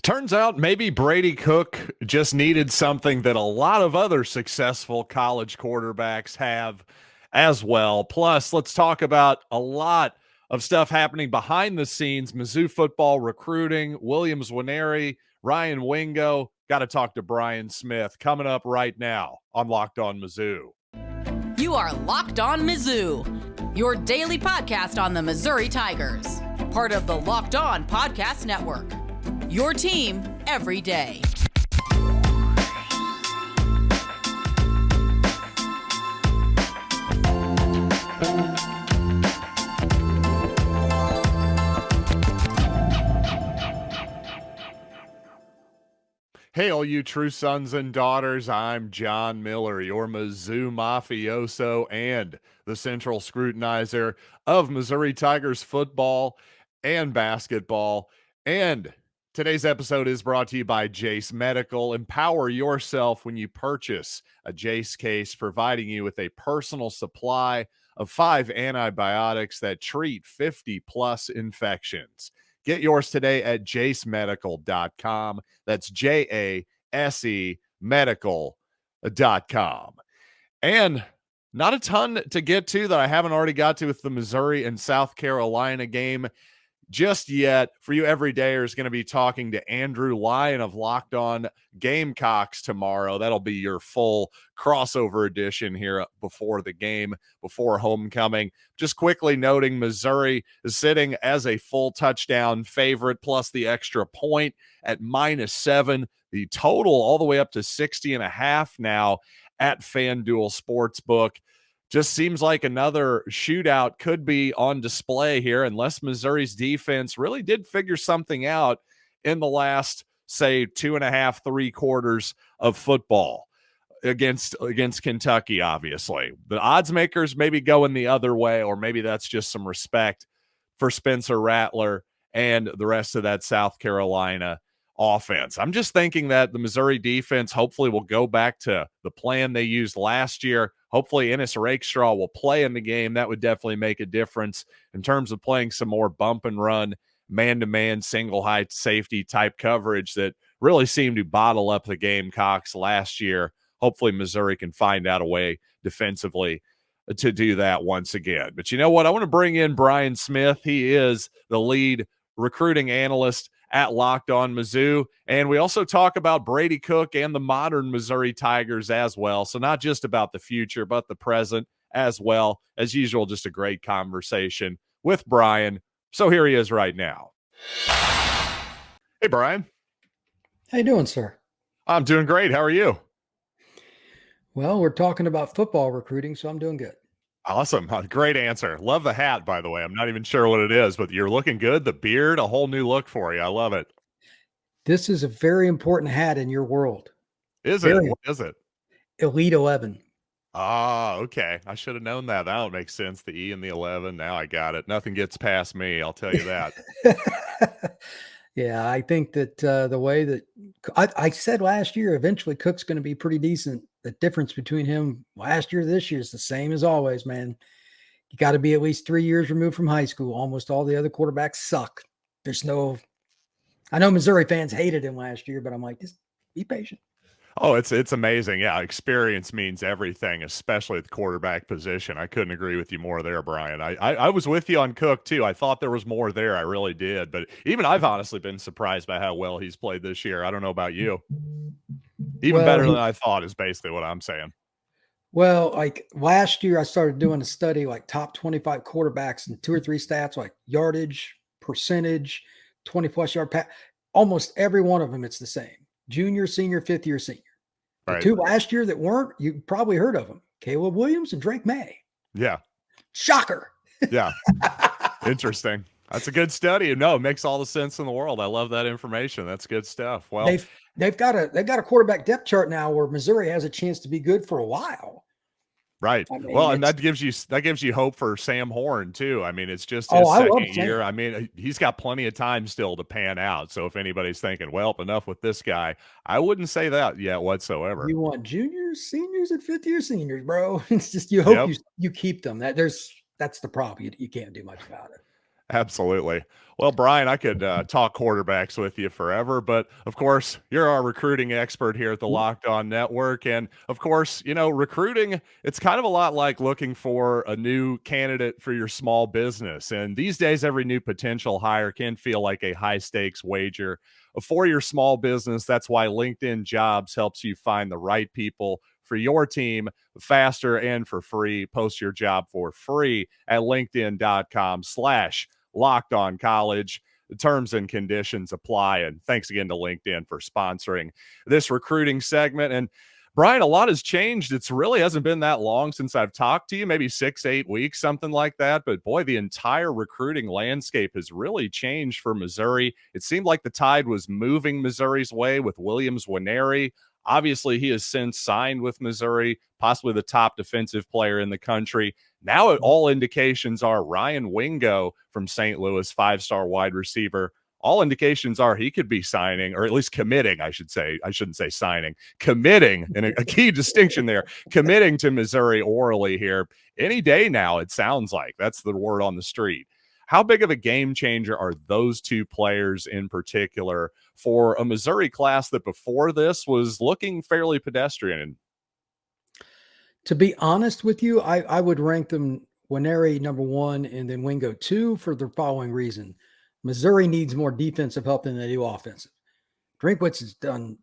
Turns out maybe Brady Cook just needed something that a lot of other successful college quarterbacks have as well. Plus, let's talk about a lot of stuff happening behind the scenes. Mizzou football recruiting, Williams Nwaneri, Ryan Wingo. Got to talk to Brian Smith coming up right now on Locked On Mizzou. You are Locked On Mizzou, your daily podcast on the Missouri Tigers. Part of the Locked On Podcast Network. Your team every day. Hey, all you true sons and daughters, I'm John Miller, your Mizzou mafioso and the central scrutinizer of Missouri Tigers football and basketball. And today's episode is brought to you by Jase Medical. Empower yourself when you purchase a Jase case, providing you with a personal supply of 5 antibiotics that treat 50-plus infections. Get yours today at jasemedical.com. That's Jase medical.com. And not a ton to get to that I haven't already got to with the Missouri and South Carolina game just yet. For you everydayers, going to be talking to Andrew Lyon of Locked On Gamecocks tomorrow. That'll be your full crossover edition here before the game, before homecoming. Just quickly noting Missouri is sitting as a full touchdown favorite plus the extra point at -7. The total all the way up to 60.5 now at FanDuel Sportsbook. Just seems like another shootout could be on display here unless Missouri's defense really did figure something out in the last, say, 2.5, 3 quarters of football against Kentucky, obviously. The odds makers maybe going the other way, or maybe that's just some respect for Spencer Rattler and the rest of that South Carolina offense. I'm just thinking that the Missouri defense hopefully will go back to the plan they used last year. Hopefully Ennis Rakestraw will play in the game. That would definitely make a difference in terms of playing some more bump and run, man-to-man, single high safety type coverage that really seemed to bottle up the Gamecocks last year. Hopefully Missouri can find out a way defensively to do that once again. But you know what? I want to bring in Brian Smith. He is the lead recruiting analyst at Locked On Mizzou. And we also talk about Brady Cook and the modern Missouri Tigers as well. So not just about the future, but the present as well. As usual, just a great conversation with Brian. So here he is right now. Hey, Brian. How you doing, sir? I'm doing great. How are you? Well, we're talking about football recruiting, so I'm doing good. Awesome. Great answer. Love the hat, by the way. I'm not even sure what it is, but you're looking good. The beard, a whole new look for you. I love it. This is a very important hat in your world. Is it? What is it? Elite 11. Ah, okay. I should have known that. That would make sense. The E and the 11. Now I got it. Nothing gets past me. I'll tell you that. Yeah, I think that the way that I said last year, eventually Cook's going to be pretty decent. The difference between him last year to this year is the same as always, man. You got to be at least 3 years removed from high school. Almost all the other quarterbacks suck. I know Missouri fans hated him last year, but I'm like, just be patient. Oh, it's amazing. Yeah, experience means everything, especially at the quarterback position. I couldn't agree with you more there, Brian. I was with you on Cook, too. I thought there was more there. I really did. But even I've honestly been surprised by how well he's played this year. I don't know about you. Even better than I thought is basically what I'm saying. Well, like last year, I started doing a study like top 25 quarterbacks and 2 or 3 stats like yardage, percentage, 20-plus yard pass. Almost every one of them, it's the same. Junior, senior, fifth-year senior. The Right. 2 last year that weren't, you probably heard of them. Caleb Williams and Drake May. Yeah. Shocker. Yeah. Interesting. That's a good study. No, it makes all the sense in the world. I love that information. That's good stuff. Well, they've got a quarterback depth chart now where Missouri has a chance to be good for a while. right. I mean, Well, and that gives you hope for Sam Horn too. I mean, it's just his I love second Sam. year. I mean, he's got plenty of time still to pan out. So if anybody's thinking, well, enough with this guy, I wouldn't say that yet whatsoever. You want juniors, seniors, and fifth-year seniors, bro. It's just you hope you keep them. That's the problem. You can't do much about it. Absolutely. Well, Brian, I could talk quarterbacks with you forever, but of course, you're our recruiting expert here at the Locked On Network. And of course, recruiting, it's kind of a lot like looking for a new candidate for your small business. And these days, every new potential hire can feel like a high stakes wager for your small business. That's why LinkedIn Jobs helps you find the right people for your team faster and for free. Post your job for free at linkedin.com/LockedOnCollege. The terms and conditions apply. And thanks again to LinkedIn for sponsoring this recruiting segment. And Brian, a lot has changed. It's really hasn't been that long since I've talked to you, maybe 6-8 weeks, something like that. But boy, the entire recruiting landscape has really changed for Missouri. It seemed like the tide was moving Missouri's way with Nwaneri. Obviously, he has since signed with Missouri, possibly the top defensive player in the country. Now, all indications are Ryan Wingo from St. Louis, 5-star wide receiver. All indications are he could be signing, or at least committing, I should say. I shouldn't say signing. Committing, and a key distinction there, committing to Missouri orally here any day now, it sounds like. That's the word on the street. How big of a game changer are those two players in particular for a Missouri class that before this was looking fairly pedestrian? To be honest with you, I would rank them Nwaneri number 1 and then Wingo 2 for the following reason. Missouri needs more defensive help than they do offensive. Drinkwitz has done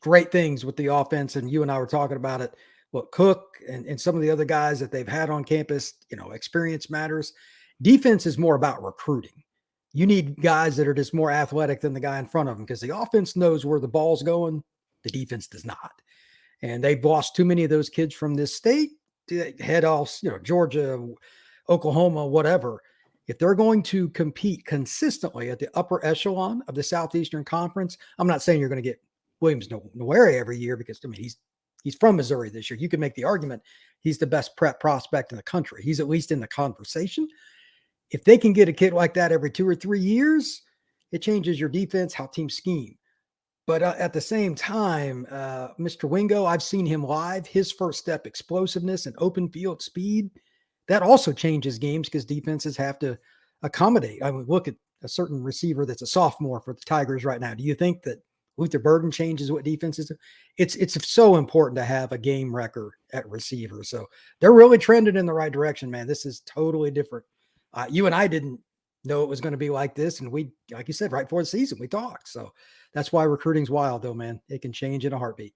great things with the offense, and you and I were talking about it. Well, Cook and some of the other guys that they've had on campus, experience matters. Defense is more about recruiting. You need guys that are just more athletic than the guy in front of them because the offense knows where the ball's going. The defense does not. And they've lost too many of those kids from this state to head off, Georgia, Oklahoma, whatever. If they're going to compete consistently at the upper echelon of the Southeastern Conference, I'm not saying you're going to get Williams Nwaneri every year because, he's from Missouri this year. You can make the argument he's the best prep prospect in the country. He's at least in the conversation. If they can get a kid like that every 2 or 3 years, it changes your defense, how teams scheme. But at the same time, Mr. Wingo, I've seen him live. His first step, explosiveness and open field speed, that also changes games because defenses have to accommodate. I mean, look at a certain receiver that's a sophomore for the Tigers right now. Do you think that Luther Burden changes what defenses do? It's so important to have a game wrecker at receiver. So they're really trending in the right direction, man. This is totally different. You and I didn't know it was going to be like this. And we, like you said, right before the season, we talked. So that's why recruiting's wild though, man. It can change in a heartbeat.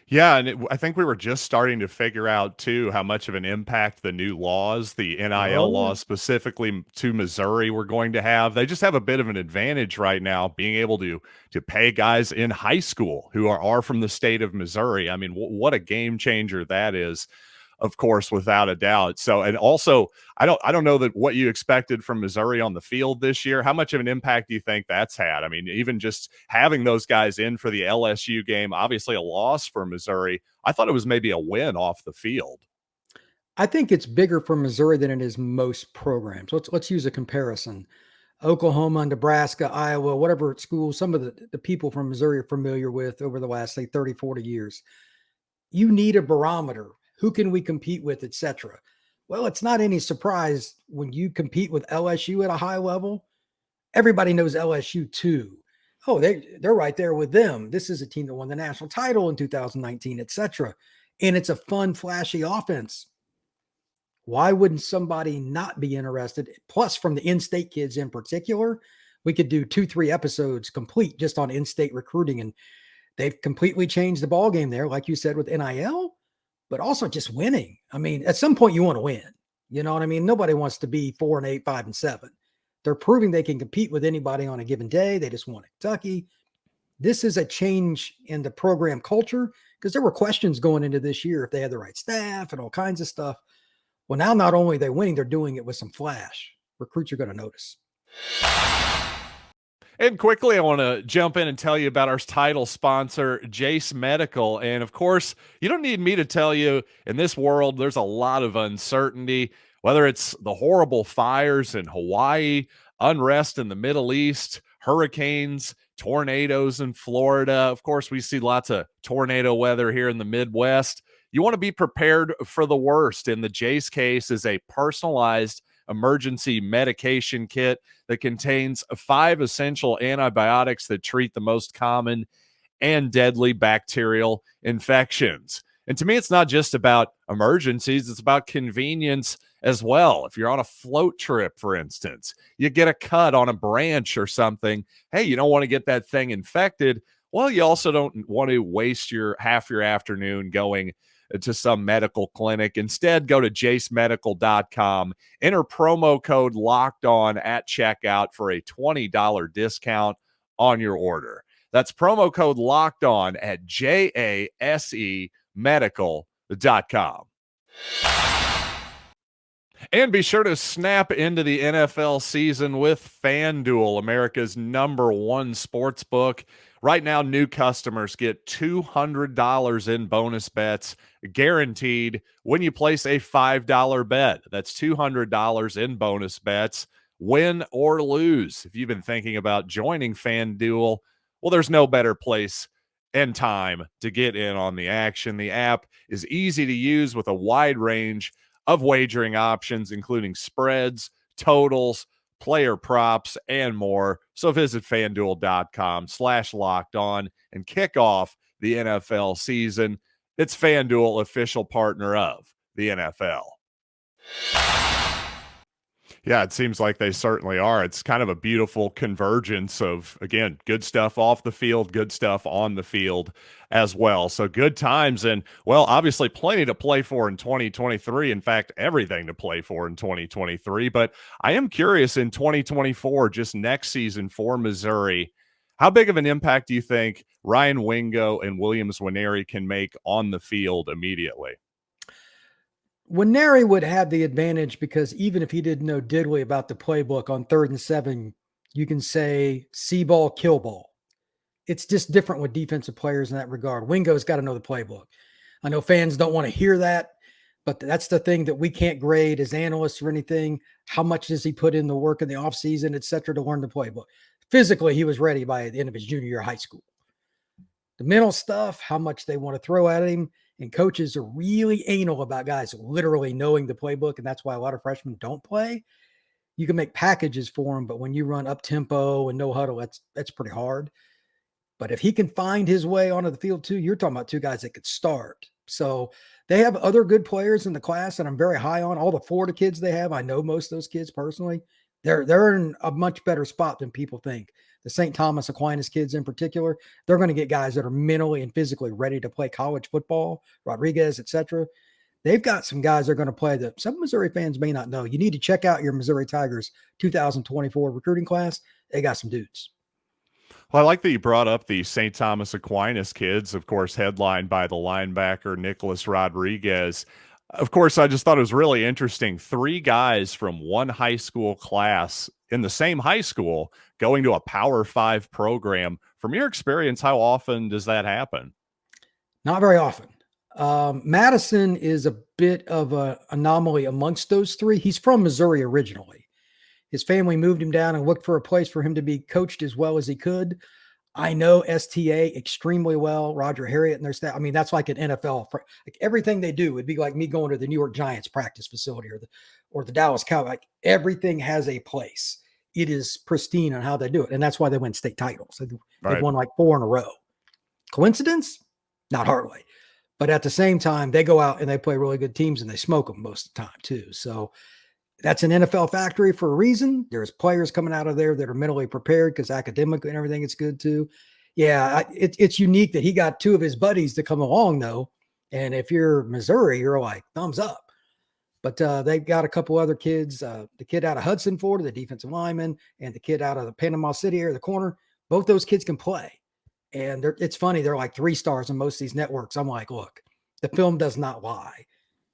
Yeah, and I think we were just starting to figure out, too, how much of an impact the new laws, the NIL laws specifically to Missouri, were going to have. They just have a bit of an advantage right now, being able to pay guys in high school who are from the state of Missouri. I mean, what a game changer that is. Of course, without a doubt. So, and also, I don't know that what you expected from Missouri on the field this year. How much of an impact do you think that's had? I mean, even just having those guys in for the LSU game, obviously a loss for Missouri. I thought it was maybe a win off the field. I think it's bigger for Missouri than it is most programs. Let's use a comparison. Oklahoma, Nebraska, Iowa, whatever schools, some of the people from Missouri are familiar with over the last, say, 30, 40 years. You need a barometer. Who can we compete with, et cetera? Well, it's not any surprise when you compete with LSU at a high level. Everybody knows LSU too. Oh, they're right there with them. This is a team that won the national title in 2019, et cetera. And it's a fun, flashy offense. Why wouldn't somebody not be interested? Plus, from the in-state kids in particular, we could do 2-3 episodes complete just on in-state recruiting. And they've completely changed the ball game there, like you said, with NIL. But also just winning. I mean, at some point you want to win. You know what I mean? Nobody wants to be 4-8, 5-7. They're proving they can compete with anybody on a given day. They just won Kentucky. This is a change in the program culture because there were questions going into this year if they had the right staff and all kinds of stuff. Well, now not only are they winning, they're doing it with some flash. Recruits are going to notice. And quickly, I want to jump in and tell you about our title sponsor, Jase Medical. And of course, you don't need me to tell you, in this world, there's a lot of uncertainty, whether it's the horrible fires in Hawaii, unrest in the Middle East, hurricanes, tornadoes in Florida. Of course, we see lots of tornado weather here in the Midwest. You want to be prepared for the worst. And the Jase case is a personalized emergency medication kit that contains 5 essential antibiotics that treat the most common and deadly bacterial infections. And to me, it's not just about emergencies, it's about convenience as well. If you're on a float trip, for instance, you get a cut on a branch or something. Hey, you don't want to get that thing infected. Well, you also don't want to waste half your afternoon going to some medical clinic. Instead, go to jasemedical.com, enter promo code Locked On at checkout for a $20 discount on your order. That's promo code Locked On at jasemedical.com. And be sure to snap into the NFL season with FanDuel, America's #1 sports book. Right now, new customers get $200 in bonus bets guaranteed when you place a $5 bet. That's $200 in bonus bets, win or lose. If you've been thinking about joining FanDuel, well, there's no better place and time to get in on the action. The app is easy to use with a wide range of wagering options, including spreads, totals, player props, and more. So visit FanDuel.com/LockedOn and kick off the NFL season. It's FanDuel, official partner of the NFL. Yeah, it seems like they certainly are. It's kind of a beautiful convergence of, again, good stuff off the field, good stuff on the field as well. So good times and, well, obviously plenty to play for in 2023. In fact, everything to play for in 2023. But I am curious in 2024, just next season for Missouri, how big of an impact do you think Ryan Wingo and Nwaneri can make on the field immediately? Nwaneri would have the advantage because even if he didn't know diddly about the playbook on 3rd and 7, you can say see ball, kill ball. It's just different with defensive players in that regard. Wingo's got to know the playbook. I know fans don't want to hear that, but that's the thing that we can't grade as analysts or anything. How much does he put in the work in the offseason, et cetera, to learn the playbook? Physically, he was ready by the end of his junior year of high school. The mental stuff, how much they want to throw at him, and coaches are really anal about guys literally knowing the playbook, and that's why a lot of freshmen don't play. You can make packages for them, but when you run up tempo and no huddle, that's pretty hard. But if he can find his way onto the field too, you're talking about 2 guys that could start. So they have other good players in the class that I'm very high on. All the Florida kids they have, I know most of those kids personally. They're in a much better spot than people think. The St. Thomas Aquinas kids in particular, they're going to get guys that are mentally and physically ready to play college football, Rodriguez, et cetera. They've got some guys that are going to play that some Missouri fans may not know. You need to check out your Missouri Tigers 2024 recruiting class. They got some dudes. Well, I like that you brought up the St. Thomas Aquinas kids, of course, headlined by the linebacker Nicholas Rodriguez. Of course, I just thought it was really interesting. 3 guys from one high school class in the same high school going to a Power 5 program. From your experience, how often does that happen? Not very often. Madison is a bit of an anomaly amongst those 3. He's from Missouri originally. His family moved him down and looked for a place for him to be coached as well as he could. I know STA extremely well, Roger Harriet and their staff. I mean, that's like an NFL. Like everything they do would be like me going to the New York Giants practice facility or the Dallas Cowboys. Like everything has a place. It is pristine on how they do it. And that's why they win state titles. They've won like 4 in a row. Coincidence? Not hardly. But at the same time, they go out and they play really good teams and they smoke them most of the time too. So that's an NFL factory for a reason. There's players coming out of there that are mentally prepared because academically and everything it's good too. Yeah, it's unique that he got 2 of his buddies to come along though. And if you're Missouri, you're like thumbs up. But they got a couple other kids, the kid out of Hudson, Florida, the defensive lineman, and the kid out of the Panama City area, the corner. Both those kids can play. And it's funny. They're like 3 stars on most of these networks. I'm like, look, the film does not lie.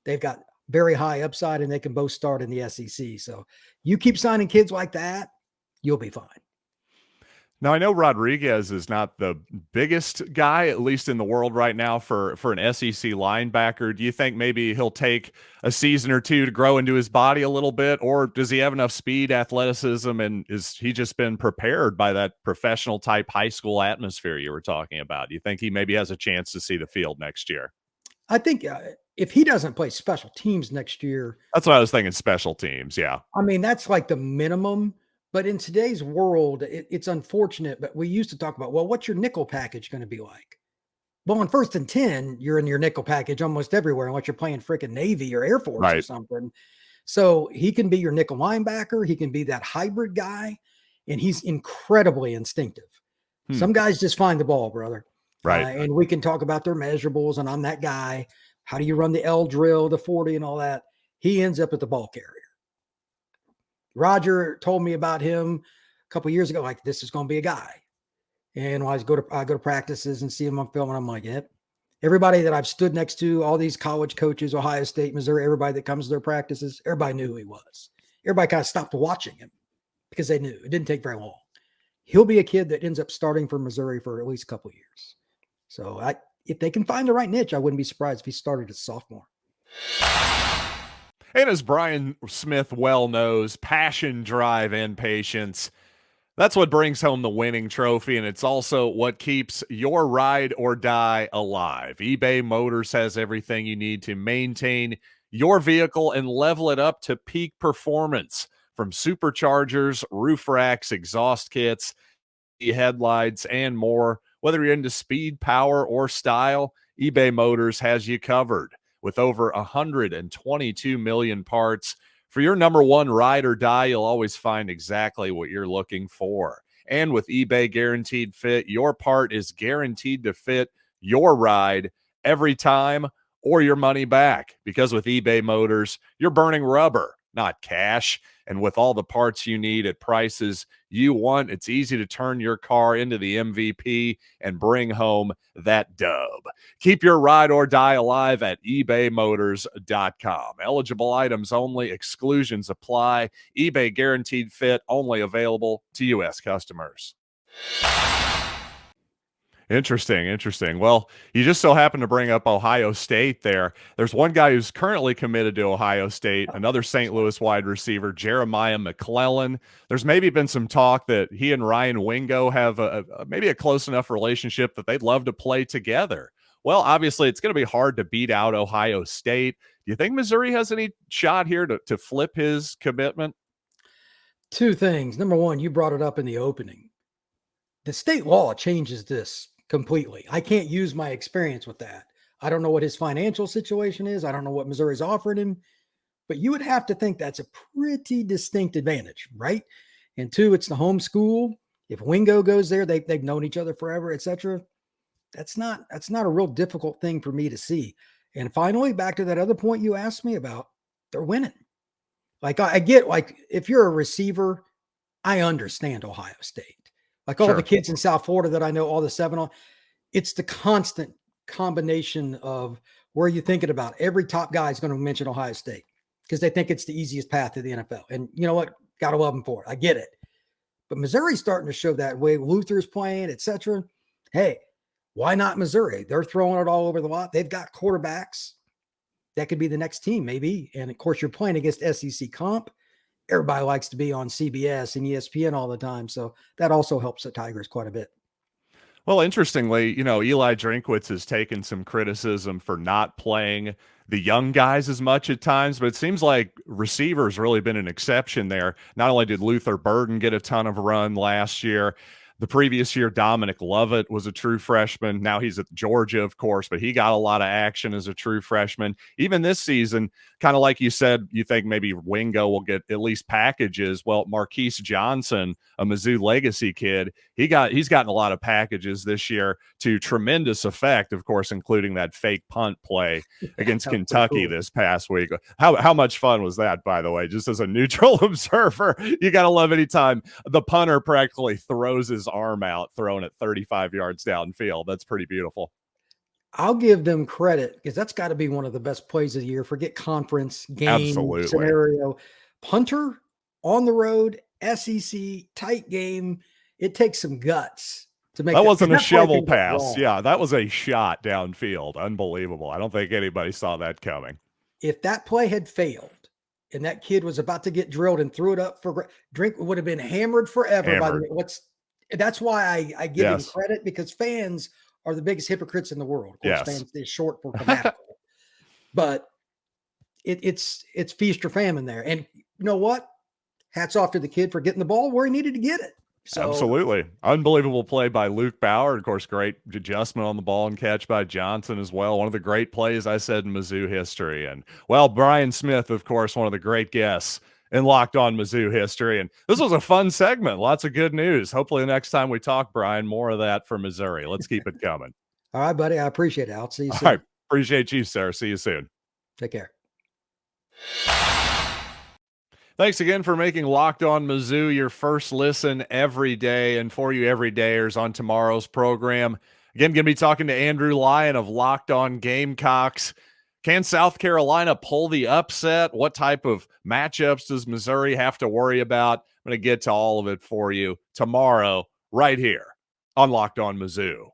They've got very high upside and they can both start in the SEC. So you keep signing kids like that, you'll be fine. Now, I know Rodriguez is not the biggest guy, at least in the world right now, for an SEC linebacker. Do you think maybe he'll take a season or 2 to grow into his body a little bit, or does he have enough speed, athleticism, and is he just been prepared by that professional type high school atmosphere you were talking about? Do you think he maybe has a chance to see the field next year? I think if he doesn't play special teams next year, That's what I was thinking, special teams. Yeah. I mean, that's like the minimum. But in today's world, it's unfortunate. But we used to talk about, well, what's your nickel package going to be like? Well, on 1st and 10, you're in your nickel package almost everywhere unless you're playing freaking Navy or Air Force or something. So he can be your nickel linebacker. He can be that hybrid guy, and he's incredibly instinctive. Some guys just find the ball, brother. Right. And we can talk about their measurables, and I'm that guy. How do you run the L drill, the 40 and all that? He ends up at the ball carrier. Roger told me about him a couple years ago, like, this is going to be a guy. And when I go to practices and see him on film, and I'm like, yep. Everybody that I've stood next to, all these college coaches, Ohio State, Missouri, everybody that comes to their practices, everybody knew who he was. Everybody kind of stopped watching him because they knew. It didn't take very long. He'll be a kid that ends up starting for Missouri for at least a couple of years. So if they can find the right niche, I wouldn't be surprised if he started as a sophomore. And as Brian Smith well knows, passion, drive, and patience, that's what brings home the winning trophy, and it's also what keeps your ride or die alive. eBay Motors has everything you need to maintain your vehicle and level it up to peak performance. From superchargers, roof racks, exhaust kits, headlights, and more. Whether you're into speed, power, or style, eBay Motors has you covered. With over 122 million parts, for your number one ride or die, you'll always find exactly what you're looking for. And with eBay Guaranteed Fit, your part is guaranteed to fit your ride every time or your money back. Because with eBay Motors, you're burning rubber, not cash. And with all the parts you need at prices you want, it's easy to turn your car into the MVP and bring home that dub. Keep your ride or die alive at ebaymotors.com. Eligible items only. Exclusions apply. eBay Guaranteed Fit only available to U.S. customers. Interesting. Well, you just so happen to bring up Ohio State there. There's one guy who's currently committed to Ohio State, another St. Louis wide receiver, Jeremiah McClellan. There's maybe been some talk that he and Ryan Wingo have maybe a close enough relationship that they'd love to play together. Well, obviously, it's going to be hard to beat out Ohio State. Do you think Missouri has any shot here to flip his commitment? Two things. Number one, you brought it up in the opening. The state law changes this completely. I can't use my experience with that. I don't know what his financial situation is. I don't know what Missouri's offering him, but you would have to think that's a pretty distinct advantage, right? And two, it's the home school. If Wingo goes there, they've known each other forever, etc. That's not a real difficult thing for me to see. And finally, back to that other point you asked me about, they're winning. Like I get, like, if you're a receiver, I understand Ohio State. Like all the kids in South Florida that I know, all the 7 it's the constant combination of where you're thinking about. Every top guy is going to mention Ohio State because they think it's the easiest path to the NFL. And you know what? Got to love them for it. I get it. But Missouri's starting to show that way. Luther's playing, etc. Hey, why not Missouri? They're throwing it all over the lot. They've got quarterbacks. That could be the next team, maybe. And of course, you're playing against SEC comp. Everybody likes to be on CBS and ESPN all the time. So that also helps the Tigers quite a bit. Well, interestingly, Eli Drinkwitz has taken some criticism for not playing the young guys as much at times, but it seems like receivers really been an exception there. Not only did Luther Burden get a ton of run last year, the previous year, Dominic Lovett was a true freshman. Now he's at Georgia, of course, but he got a lot of action as a true freshman. Even this season, kind of like you said, you think maybe Wingo will get at least packages. Well, Marquise Johnson, a Mizzou legacy kid, he's gotten a lot of packages this year to tremendous effect, of course, including that fake punt play against Kentucky this past week. How much fun was that, by the way? Just as a neutral observer, you got to love any time the punter practically throws his arm out, throwing it 35 yards downfield. That's pretty beautiful. I'll give them credit because that's got to be one of the best plays of the year. Forget conference game scenario. Punter on the road, SEC tight game. It takes some guts to make that. Wasn't a shovel pass. Yeah, that was a shot downfield. Unbelievable. I don't think anybody saw that coming. If that play had failed and that kid was about to get drilled and threw it up for drink, would have been hammered forever. By the that's why I give him credit, because fans are the biggest hypocrites in the world. Of course, fans, they're short for fanatical. but it's feast or famine there. And you know what? Hats off to the kid for getting the ball where he needed to get it. So, absolutely. Unbelievable play by Luke Bauer. Of course, great adjustment on the ball and catch by Johnson as well. One of the great plays I said in Mizzou history. And, well, Brian Smith, of course, one of the great guests in Locked On Mizzou history. And this was a fun segment. Lots of good news. Hopefully the next time we talk, Brian, more of that for Missouri. Let's keep it coming. All right, buddy. I appreciate it. I'll see you soon. All right. Appreciate you, sir. See you soon. Take care. Thanks again for making Locked On Mizzou your first listen every day, and for you everydayers on tomorrow's program. Again, going to be talking to Andrew Lyon of Locked On Gamecocks. Can South Carolina pull the upset? What type of matchups does Missouri have to worry about? I'm going to get to all of it for you tomorrow right here on Locked On Mizzou.